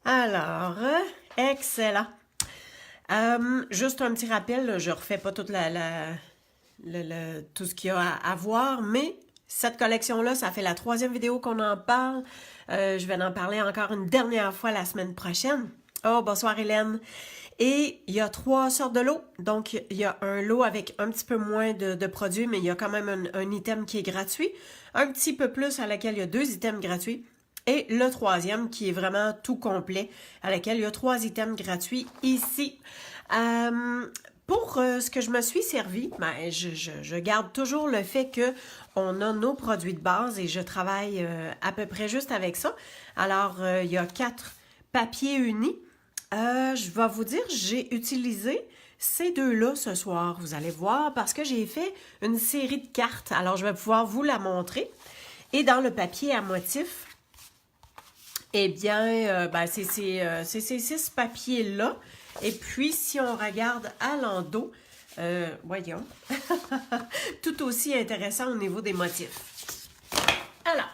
Alors, excellent. Juste un petit rappel, là, je refais pas toute tout ce qu'il y a à voir, mais cette collection-là, ça fait la troisième vidéo qu'on en parle. Je vais en parler encore une dernière fois la semaine prochaine. Oh, bonsoir Hélène. Et il y a trois sortes de lots. Donc, il y a un lot avec un petit peu moins de produits, mais il y a quand même un item qui est gratuit. Un petit peu plus à laquelle il y a deux items gratuits. Et le troisième qui est vraiment tout complet, à laquelle il y a trois items gratuits ici. Pour ce que je me suis servi, ben, je garde toujours le fait que on a nos produits de base et je travaille à peu près juste avec ça. Alors, il y a 4 papiers unis. Je vais vous dire, j'ai utilisé ces deux-là ce soir, vous allez voir, parce que j'ai fait une série de cartes. Alors, je vais pouvoir vous la montrer. Et dans le papier à motifs, eh bien, ben, c'est ces 6 papiers-là. Et puis, si on regarde à l'endos, voyons, tout aussi intéressant au niveau des motifs. Alors,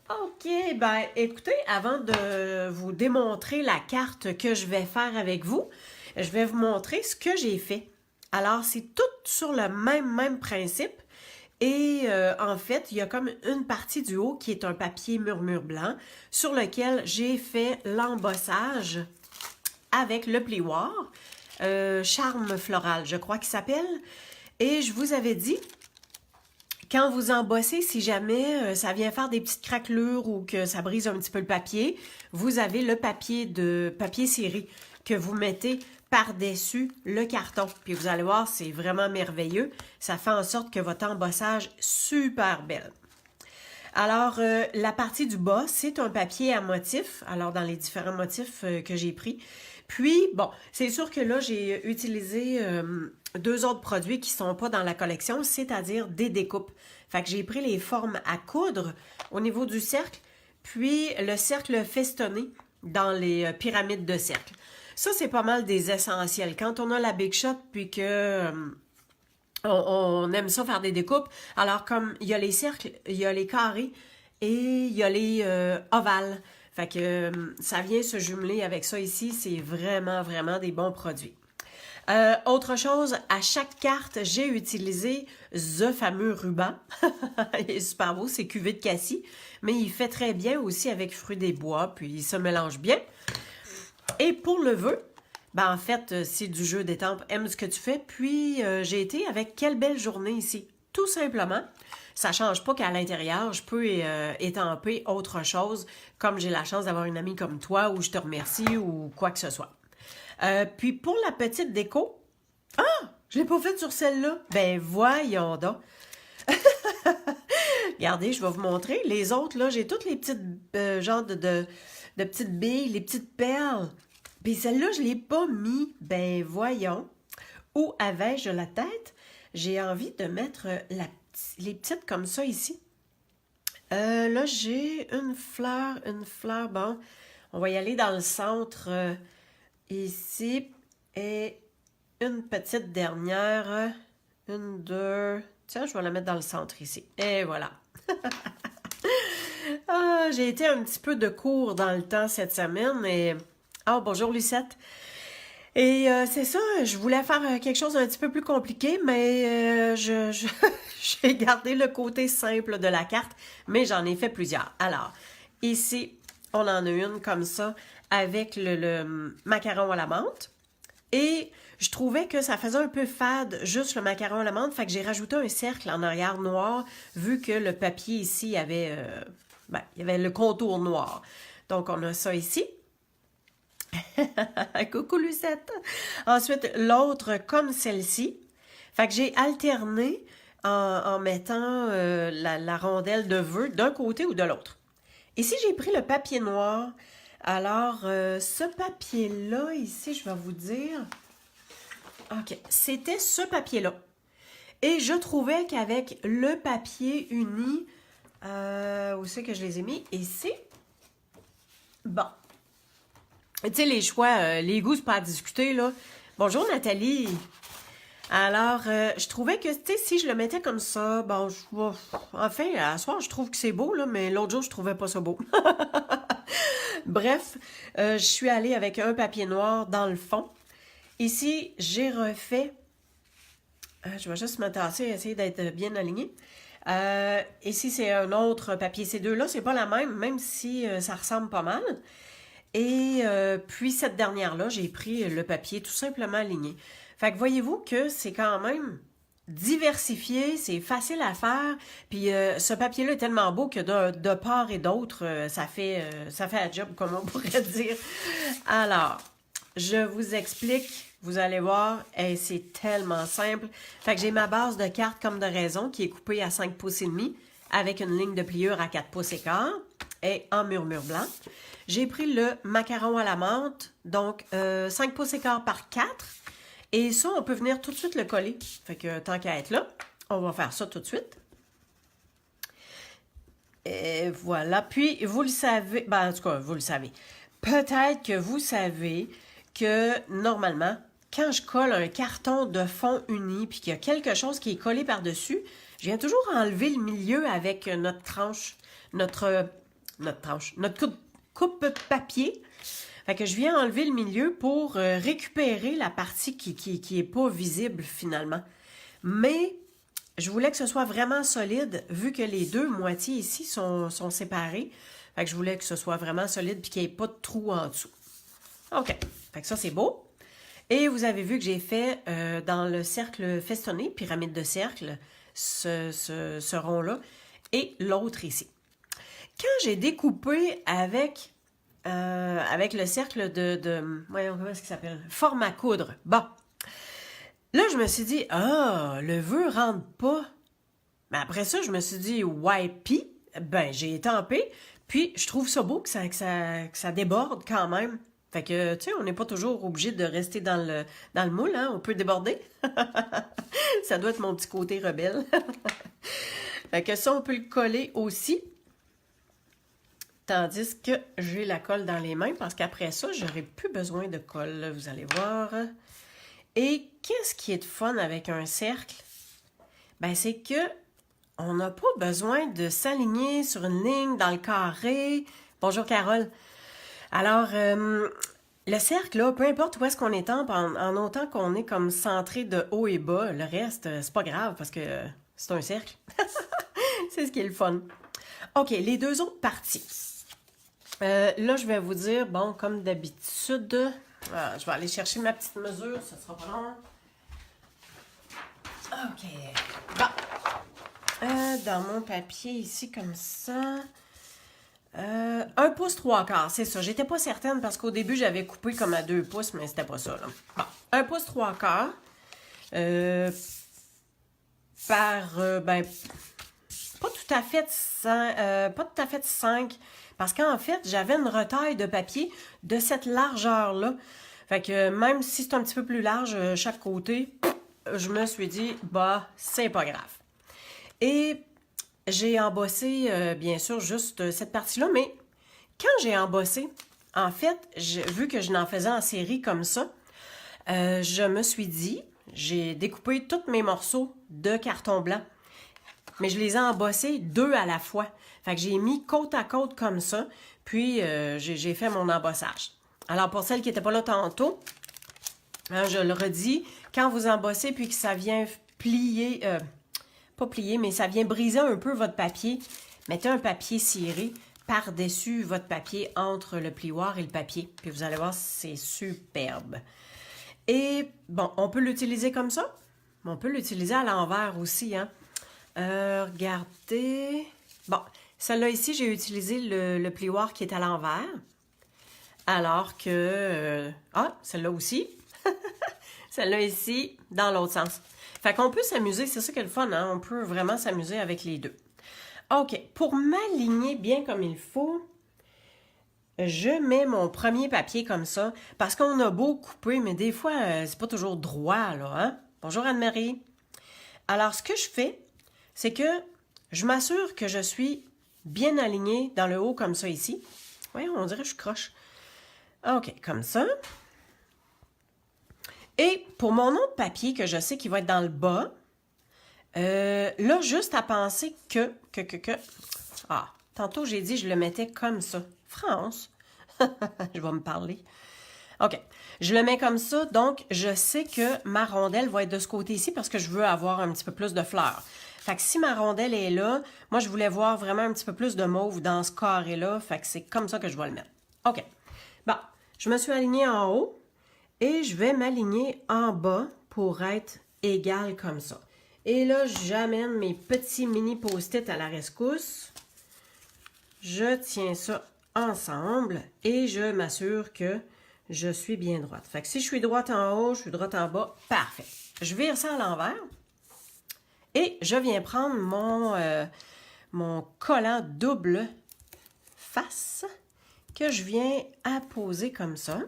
OK, ben écoutez, avant de vous démontrer la carte que je vais faire avec vous, je vais vous montrer ce que j'ai fait. Alors, c'est tout sur le même principe. Et en fait, il y a comme une partie du haut qui est un papier murmure blanc sur lequel j'ai fait l'embossage avec le plioir, Charme Floral, je crois qu'il s'appelle. Et je vous avais dit, quand vous embossez, si jamais ça vient faire des petites craquelures ou que ça brise un petit peu le papier, vous avez le papier de papier série que vous mettez par-dessus le carton. Puis vous allez voir, c'est vraiment merveilleux. Ça fait en sorte que votre embossage est super belle. Alors, la partie du bas, c'est un papier à motifs. Alors, dans les différents motifs que j'ai pris. Puis, bon, c'est sûr que là, j'ai utilisé deux autres produits qui ne sont pas dans la collection, c'est-à-dire des découpes. Fait que j'ai pris les formes à coudre au niveau du cercle, puis le cercle festonné dans les pyramides de cercle. Ça, c'est pas mal des essentiels. Quand on a la Big Shot, puis que on aime ça faire des découpes, alors comme il y a les cercles, il y a les carrés et il y a les ovales. Fait que ça vient se jumeler avec ça ici. C'est vraiment des bons produits. Autre chose, à chaque carte, j'ai utilisé ce fameux ruban. Il est super beau, c'est cuvée de cassis, mais il fait très bien aussi avec fruits des bois, puis il se mélange bien. Et pour le vœu, ben en fait, c'est du jeu d'étampe, aime ce que tu fais. Puis j'ai été avec quelle belle journée ici. Tout simplement, ça ne change pas qu'à l'intérieur, je peux étamper autre chose, comme j'ai la chance d'avoir une amie comme toi, ou je te remercie, ou quoi que ce soit. Puis pour la petite déco, je ne l'ai pas faite sur celle-là. Ben voyons donc. Regardez, je vais vous montrer. Les autres, là, j'ai toutes les petites genres de petites billes, les petites perles. Puis celle-là, je ne l'ai pas mis. Ben voyons. Où avais-je la tête? J'ai envie de mettre les petites comme ça ici. Là, j'ai une fleur. Bon, on va y aller dans le centre ici. Et une petite dernière. Une, deux. Tiens, je vais la mettre dans le centre ici. Et voilà. J'ai été un petit peu de cours dans le temps cette semaine. Et... Oh, bonjour Lucette. Et c'est ça, je voulais faire quelque chose d'un petit peu plus compliqué, mais j'ai gardé le côté simple de la carte, mais j'en ai fait plusieurs. Alors, ici, on en a une comme ça, avec le macaron à la menthe. Et je trouvais que ça faisait un peu fade, juste le macaron à la menthe, fait que j'ai rajouté un cercle en arrière noir, vu que le papier ici avait, il y avait le contour noir. Donc, on a ça ici. Coucou Lucette! Ensuite, l'autre comme celle-ci. Fait que j'ai alterné en mettant la rondelle de vœux d'un côté ou de l'autre. Ici, j'ai pris le papier noir. Alors, ce papier-là, ici, je vais vous dire... OK, c'était ce papier-là. Et je trouvais qu'avec le papier uni, où c'est que je les ai mis? Ici. Bon. Tu sais, les choix, les goûts, c'est pas à discuter, là. Bonjour, Nathalie. Alors, je trouvais que, tu sais, si je le mettais comme ça, bon, enfin, à soir, je trouve que c'est beau, là, mais l'autre jour, je trouvais pas ça beau. Bref, je suis allée avec un papier noir dans le fond. Ici, j'ai refait... je vais juste me tasser et essayer d'être bien alignée. Ici, c'est un autre papier. Ces deux-là, c'est pas la même si ça ressemble pas mal. Et puis, cette dernière-là, j'ai pris le papier tout simplement aligné. Fait que voyez-vous que c'est quand même diversifié, c'est facile à faire. Puis, ce papier-là est tellement beau que de part et d'autre, ça fait la job, comme on pourrait dire. Alors, je vous explique. Vous allez voir, c'est tellement simple. Fait que j'ai ma base de cartes comme de raison qui est coupée à 5 pouces et demi avec une ligne de pliure à 4 pouces et quart et en murmure blanc. J'ai pris le macaron à la menthe, donc 5 pouces et quart par 4. Et ça, on peut venir tout de suite le coller. Fait que tant qu'à être là, on va faire ça tout de suite. Et voilà. Puis, vous le savez, ben en tout cas, vous le savez. Peut-être que vous savez que normalement, quand je colle un carton de fond uni puis qu'il y a quelque chose qui est collé par-dessus, je viens toujours enlever le milieu avec notre tranche, notre coupe papier. Fait que je viens enlever le milieu pour récupérer la partie qui est pas visible finalement. Mais je voulais que ce soit vraiment solide vu que les deux moitiés ici sont séparées. Fait que je voulais que ce soit vraiment solide puis qu'il n'y ait pas de trou en dessous. OK. Fait que ça, c'est beau. Et vous avez vu que j'ai fait dans le cercle festonné, pyramide de cercle, ce rond-là, et l'autre ici. Quand j'ai découpé avec le cercle voyons, comment est-ce qu'il s'appelle? Forme à coudre. Bon. Là, je me suis dit, le vœu rentre pas. Mais après ça, je me suis dit, ouais, pis, ben, j'ai étampé. Puis, je trouve ça beau que ça déborde quand même. Fait que, tu sais, on n'est pas toujours obligé de rester dans le moule, hein? On peut déborder. Ça doit être mon petit côté rebelle. Fait que ça, on peut le coller aussi. Tandis que j'ai la colle dans les mains parce qu'après ça, j'aurai plus besoin de colle, vous allez voir. Et qu'est-ce qui est de fun avec un cercle? Ben, c'est que on n'a pas besoin de s'aligner sur une ligne dans le carré. Bonjour, Carole. Alors, le cercle, là, peu importe où est-ce qu'on est en autant qu'on est comme centré de haut et bas, le reste, c'est pas grave parce que c'est un cercle. C'est ce qui est le fun. OK, les deux autres parties. Là, je vais vous dire, bon, comme d'habitude, je vais aller chercher ma petite mesure, ça sera pas long. OK. Bon. Dans mon papier ici, comme ça... 1 pouce 3 quarts, c'est ça. J'étais pas certaine parce qu'au début, j'avais coupé comme à 2 pouces, mais c'était pas ça, là. Bon, 1 pouce 3 quarts. Ben, pas tout à fait 5, parce qu'en fait, j'avais une retaille de papier de cette largeur-là. Fait que même si c'est un petit peu plus large chaque côté, je me suis dit, bah, c'est pas grave. Et j'ai embossé, bien sûr, juste cette partie-là, mais quand j'ai embossé, en fait, vu que je n'en faisais en série comme ça, je me suis dit, j'ai découpé tous mes morceaux de carton blanc, mais je les ai embossés 2 à la fois. Fait que j'ai mis côte à côte comme ça, puis j'ai fait mon embossage. Alors, pour celles qui n'étaient pas là tantôt, hein, je le redis, quand vous embossez puis que ça vient plier... pas plier, mais ça vient briser un peu votre papier. Mettez un papier ciré par-dessus votre papier entre le plioir et le papier. Puis vous allez voir, c'est superbe. Et bon, on peut l'utiliser comme ça. Mais on peut l'utiliser à l'envers aussi, hein. Regardez. Bon, celle-là ici, j'ai utilisé le plioir qui est à l'envers. Alors que... celle-là aussi. Celle-là ici, dans l'autre sens. Fait qu'on peut s'amuser, c'est ça qui est le fun, hein? On peut vraiment s'amuser avec les deux. OK, pour m'aligner bien comme il faut, je mets mon premier papier comme ça, parce qu'on a beau couper, mais des fois, c'est pas toujours droit, là, hein? Bonjour Anne-Marie. Alors, ce que je fais, c'est que je m'assure que je suis bien alignée dans le haut comme ça ici. Oui, on dirait que je croche. OK, comme ça. Et pour mon autre papier que je sais qu'il va être dans le bas, là, juste à penser que... tantôt j'ai dit je le mettais comme ça. France. Je vais me parler. OK. Je le mets comme ça, donc je sais que ma rondelle va être de ce côté-ci parce que je veux avoir un petit peu plus de fleurs. Fait que si ma rondelle est là, moi je voulais voir vraiment un petit peu plus de mauve dans ce carré-là. Fait que c'est comme ça que je vais le mettre. OK. Bon, je me suis alignée en haut et je vais m'aligner en bas pour être égale comme ça. Et là, j'amène mes petits mini post-it à la rescousse. Je tiens ça ensemble et je m'assure que je suis bien droite. Fait que si je suis droite en haut, je suis droite en bas, parfait. Je vire ça à l'envers et je viens prendre mon collant double face que je viens apposer comme ça.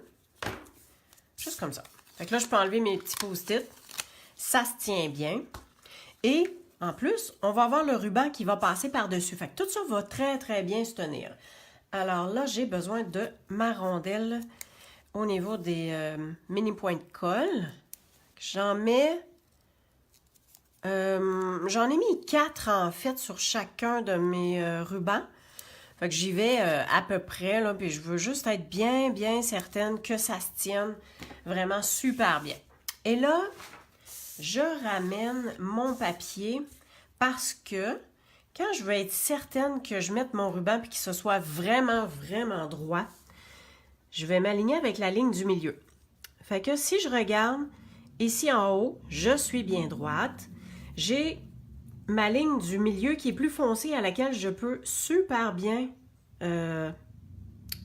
Juste comme ça. Fait que là, je peux enlever mes petits post-it. Ça se tient bien. Et en plus, on va avoir le ruban qui va passer par-dessus. Fait que tout ça va très, très bien se tenir. Alors là, j'ai besoin de ma rondelle au niveau des mini points de colle. J'en mets... j'en ai mis 4 en fait sur chacun de mes rubans. Fait que j'y vais à peu près, là, puis je veux juste être bien, bien certaine que ça se tienne vraiment super bien. Et là, je ramène mon papier parce que quand je veux être certaine que je mette mon ruban et que ce soit vraiment, vraiment droit, je vais m'aligner avec la ligne du milieu. Fait que si je regarde ici en haut, je suis bien droite. J'ai ma ligne du milieu qui est plus foncée à laquelle je peux super bien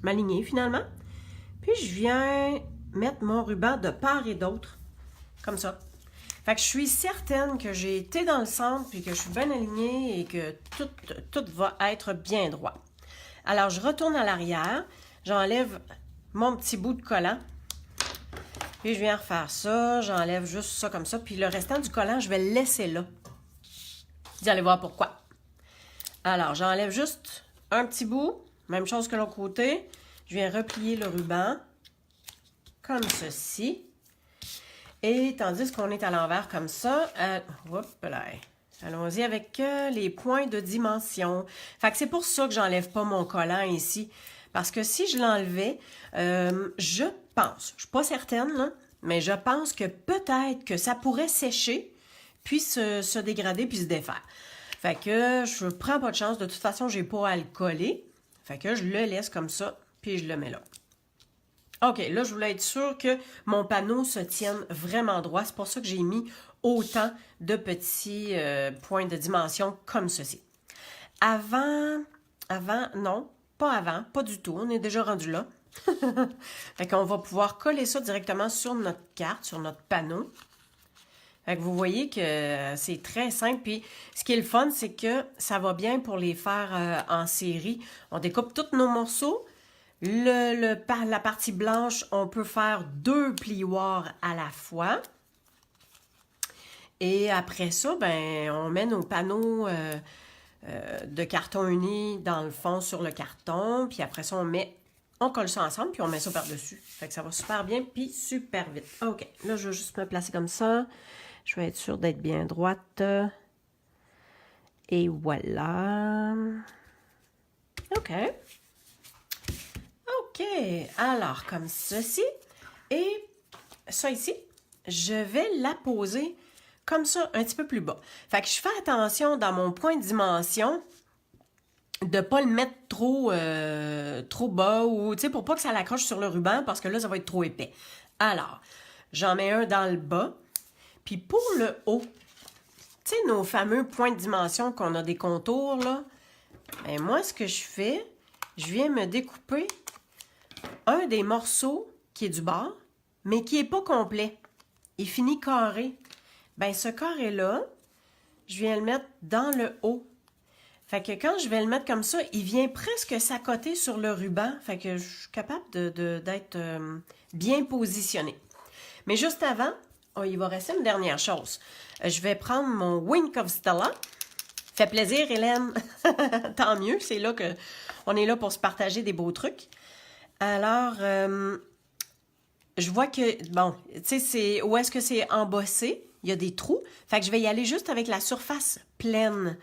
m'aligner finalement. Puis je viens mettre mon ruban de part et d'autre, comme ça. Fait que je suis certaine que j'ai été dans le centre puis que je suis bien alignée et que tout va être bien droit. Alors, je retourne à l'arrière, j'enlève mon petit bout de collant, puis je viens refaire ça, j'enlève juste ça comme ça, puis le restant du collant, je vais le laisser là. Vous allez voir pourquoi. Alors, j'enlève juste un petit bout, même chose que l'autre côté. Je viens replier le ruban, comme ceci. Et tandis qu'on est à l'envers comme ça, allons-y avec les points de dimension. Fait que c'est pour ça que j'enlève pas mon collant ici. Parce que si je l'enlevais, je pense, je suis pas certaine, là, mais je pense que peut-être que ça pourrait sécher, puis se dégrader, puis se défaire. Fait que je prends pas de chance. De toute façon, j'ai pas à le coller. Fait que je le laisse comme ça, puis je le mets là. OK, là, je voulais être sûre que mon panneau se tienne vraiment droit. C'est pour ça que j'ai mis autant de petits points de dimension comme ceci. Non, pas du tout. On est déjà rendu là. Fait qu'on va pouvoir coller ça directement sur notre carte, sur notre panneau. Fait que vous voyez que c'est très simple. Puis ce qui est le fun, c'est que ça va bien pour les faire en série. On découpe tous nos morceaux. La partie blanche, on peut faire 2 plioirs à la fois. Et après ça, ben, on met nos panneaux de carton uni dans le fond sur le carton. Puis après ça, on colle ça ensemble, puis on met ça par-dessus. Fait que ça va super bien, puis super vite. OK, là, je vais juste me placer comme ça. Je vais être sûre d'être bien droite. Et voilà. OK. OK, alors comme ceci, et ça ici, je vais la poser comme ça, un petit peu plus bas. Fait que je fais attention dans mon point de dimension de ne pas le mettre trop bas ou, tu sais, pour pas que ça l'accroche sur le ruban parce que là, ça va être trop épais. Alors, j'en mets un dans le bas, puis pour le haut, tu sais, nos fameux points de dimension qu'on a des contours, là, ben moi, ce que je fais, je viens me découper un des morceaux qui est du bord, mais qui n'est pas complet. Il finit carré. Ben ce carré-là, je viens le mettre dans le haut. Fait que quand je vais le mettre comme ça, il vient presque s'accoter sur le ruban. Fait que je suis capable d'être bien positionnée. Mais juste avant, il va rester une dernière chose. Je vais prendre mon Wink of Stella. Fait plaisir, Hélène. Tant mieux, c'est là que on est là pour se partager des beaux trucs. Alors, je vois que, bon, tu sais, où est-ce que c'est embossé? Il y a des trous. Fait que je vais y aller juste avec la surface pleine.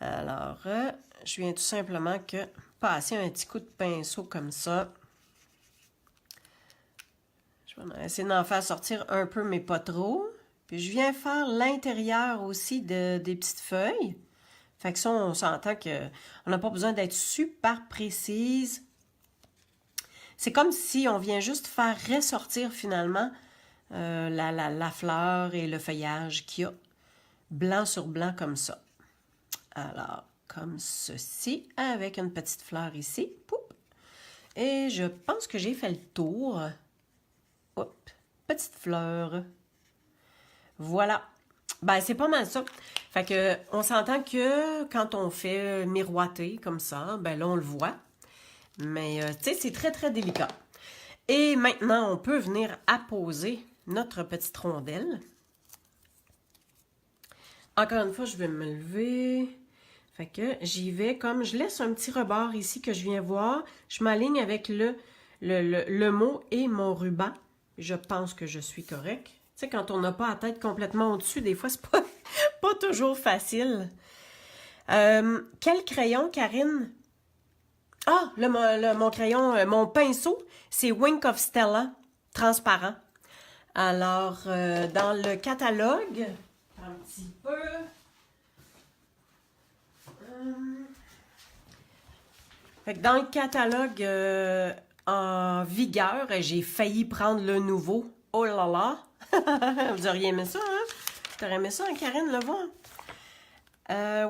Alors, je viens tout simplement passer un petit coup de pinceau comme ça. Je vais essayer d'en faire sortir un peu, mais pas trop. Puis je viens faire l'intérieur aussi des petites feuilles. Fait que ça, on s'entend qu'on n'a pas besoin d'être super précise. C'est comme si on vient juste faire ressortir finalement la fleur et le feuillage qu'il y a blanc sur blanc comme ça. Alors, comme ceci, avec une petite fleur ici. Poup. Et je pense que j'ai fait le tour. Hop, petite fleur. Voilà. Ben, c'est pas mal ça. Fait que, on s'entend que quand on fait miroiter comme ça, ben là, on le voit. Mais, tu sais, c'est très, très délicat. Et maintenant, on peut venir apposer notre petite rondelle. Encore une fois, je vais me lever. Fait que j'y vais comme, je laisse un petit rebord ici que je viens voir. Je m'aligne avec le mot et mon ruban. Je pense que je suis correct. Tu sais, quand on n'a pas la tête complètement au-dessus, des fois, c'est pas toujours facile. Quel crayon, Karine? Ah, mon crayon, mon pinceau, c'est Wink of Stella, transparent. Alors, dans le catalogue, un petit peu... Fait que dans le catalogue en vigueur, j'ai failli prendre le nouveau. Oh là là! Vous auriez aimé ça, hein? T'aurais aimé ça, hein, Karine, le voir?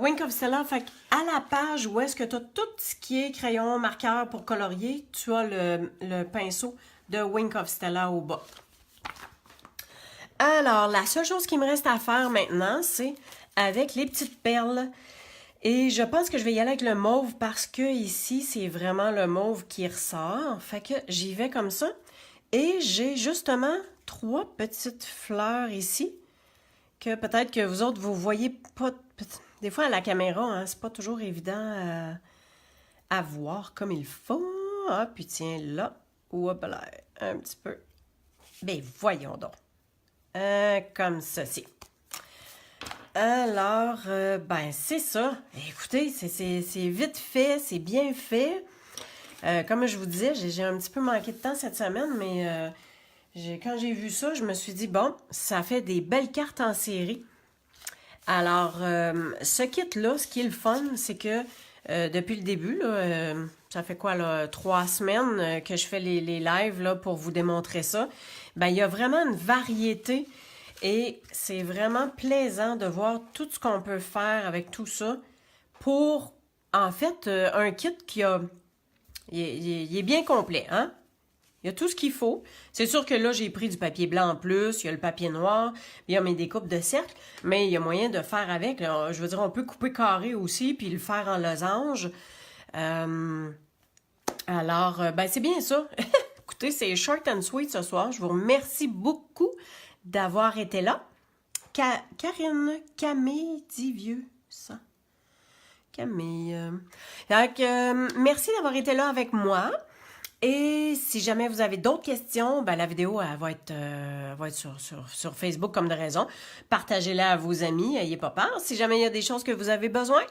Wink of Stella, fait à la page où est-ce que tu as tout ce qui est crayon, marqueur pour colorier, tu as le pinceau de Wink of Stella au bas. Alors, la seule chose qui me reste à faire maintenant, c'est avec les petites perles. Et je pense que je vais y aller avec le mauve parce que ici, c'est vraiment le mauve qui ressort. Fait que j'y vais comme ça. Et j'ai justement 3 petites fleurs ici que peut-être que vous autres, vous voyez pas... Des fois, à la caméra, hein, c'est pas toujours évident à voir comme il faut. Ah, puis tiens, là. Hop là, un petit peu. Ben, voyons donc. Comme ceci. Alors, ben, c'est ça. Écoutez, c'est vite fait, c'est bien fait. Comme je vous disais, j'ai un petit peu manqué de temps cette semaine, mais quand j'ai vu ça, je me suis dit, bon, ça fait des belles cartes en série. Alors, ce kit-là, ce qui est le fun, c'est que depuis le début, là, ça fait quoi, là, 3 semaines que je fais les lives là, pour vous démontrer ça. Ben, il y a vraiment une variété et c'est vraiment plaisant de voir tout ce qu'on peut faire avec tout ça pour, en fait, un kit il est bien complet, hein? Il y a tout ce qu'il faut. C'est sûr que là, j'ai pris du papier blanc en plus, il y a le papier noir, il y a mes découpes de cercle, mais il y a moyen de faire avec. Là. Je veux dire, on peut couper carré aussi, puis le faire en losange. Alors, ben c'est bien ça. Écoutez, c'est short and sweet ce soir. Je vous remercie beaucoup d'avoir été là. Karine, Camille dit vieux, ça. Camille. Donc, merci d'avoir été là avec moi. Et si jamais vous avez d'autres questions, ben la vidéo elle va être sur Facebook comme de raison. Partagez-la à vos amis, ayez pas peur. Si jamais il y a des choses que vous avez besoin,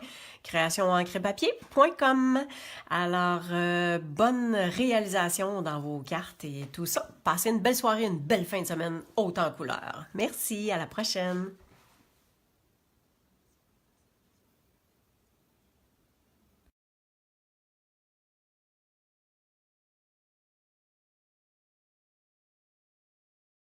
créationencrepapier.com. Alors, bonne réalisation dans vos cartes et tout ça. Passez une belle soirée, une belle fin de semaine haute en couleurs. Merci, à la prochaine.